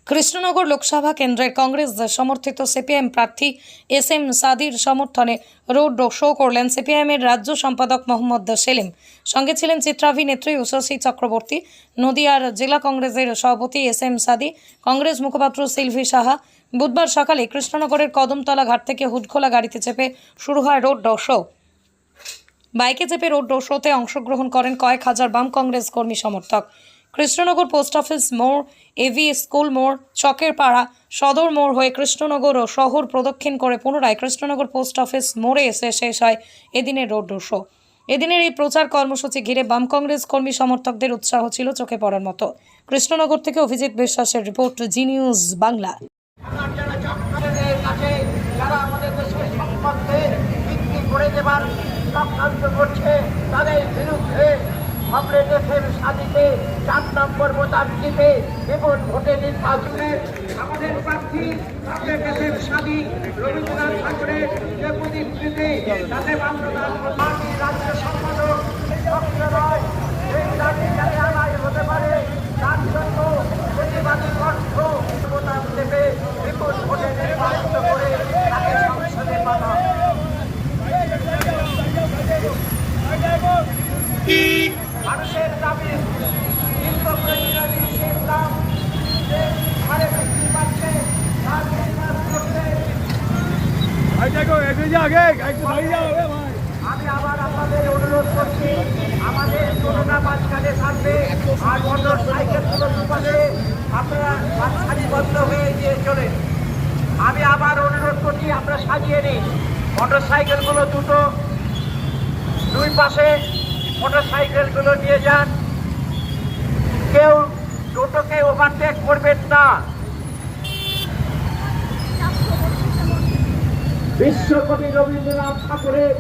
কৃষ্ণনগর লোকসভা কেন্দ্রের কংগ্রেস সমর্থিত সিপিএম প্রার্থী এস.এম. সাদির সমর্থনে রোড শো করলেন সিপিএমের রাজ্য সম্পাদক মোহাম্মদ সেলিম। সঙ্গে ছিলেন চিত্রাভিনেত্রী উষসী চক্রবর্তী, নদিয়ার জেলা কংগ্রেসের সভাপতি এস.এম. সাদি, কংগ্রেস মুখপাত্র সিলভি সাহা। বুধবার সকালে কৃষ্ণনগরের কদমতলা ঘাট থেকে হুডখোলা গাড়িতে চেপে শুরু হয় রোড শো। বাইকে চেপে রোড শোতে অংশগ্রহণ করেন কয়েক হাজার বাম কংগ্রেস কর্মী সমর্থক। কৃষ্ণনগর পোস্ট অফিস মোড়, এভি স্কুল মোড়, চকের পাড়া, সদর মোড় হয়ে কৃষ্ণনগর ও শহর প্রদক্ষিণ করে পুনরায় কৃষ্ণনগর পোস্ট অফিস মোড়ে এসে শেষ হয় এদিনের রোড শো। এদিনের এই প্রচার কর্মসূচি ঘিরে বাম কংগ্রেস কর্মী সমর্থকদের উৎসাহ ছিল চোখে পড়ার মতো। কৃষ্ণনগর থেকে অভিজিৎ বিশ্বাসের রিপোর্ট, জি নিউজ বাংলা। তাদের বিরুদ্ধে কংগ্রেস এস.এম. সাদিকে 4 নম্বর বোতাম টিপে এবং ভোটে নির্বাচনে আমাদের প্রার্থী কংগ্রেস এস.এম. সাদি রবীন্দ্রনাথ ঠাকুরের যে প্রতিকৃতি তাতে পার্টির রাজ্য সম্পাদক নয়, এই দাবি যাতে আদায় হতে পারে তার জন্য প্রতিবাদী কণ্ঠ বোতাম টিপে বিপুল ভোটে নির্বাচিত করে তাকে সংসদে পাঠান। মানুষের দাবি নিত্য প্রয়োজনীয় জিনিসের দাম যে হারে বৃদ্ধি পাচ্ছে তার প্রতিবাদ করতে আমি আবার আপনাদের অনুরোধ করছি, আমাদের করোনা মাঝখানে থাকবে আর মোটর সাইকেলগুলো দুপাশে আপনারা সারিবদ্ধ হয়ে গিয়ে চলে। আমি আবার অনুরোধ করছি, আমরা সাজিয়ে নিই মোটর সাইকেলগুলো দুই পাশে মোটর সাইকেলগুলো নিয়ে যান। কেউ টোটোকে ওভারটেক করবেন না। বিশ্বকবি রবীন্দ্রনাথ ঠাকুরের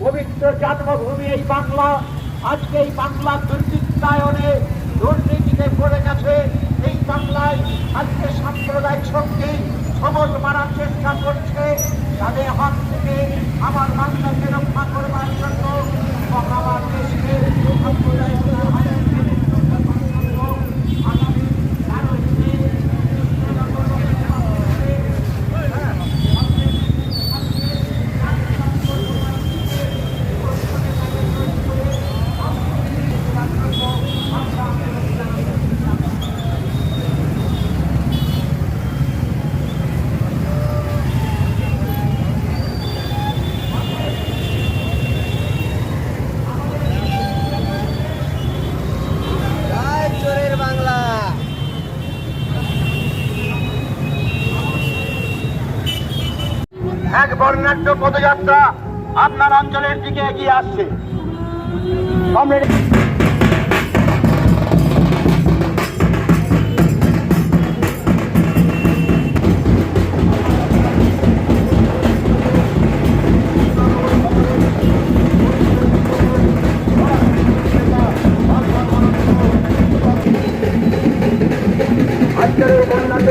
পবিত্র জন্মভূমি এই বাংলা, আজকে এই বাংলার দুর্বৃত্তায়নে দুর্নীতিতে পড়ে গেছে। এই বাংলায় আজকে সাম্প্রদায়িক শক্তি সবল মারার চেষ্টা করছে। তাদের হাত থেকে আমার বাংলাকে রক্ষা করবার জন্য আমার দেশকে সাম্প্রদায়িক এক বর্ণাঢ্য পদযাত্রা আপনার অঞ্চলের দিকে এগিয়ে আসছে। আজকের এই বর্ণাঢ্য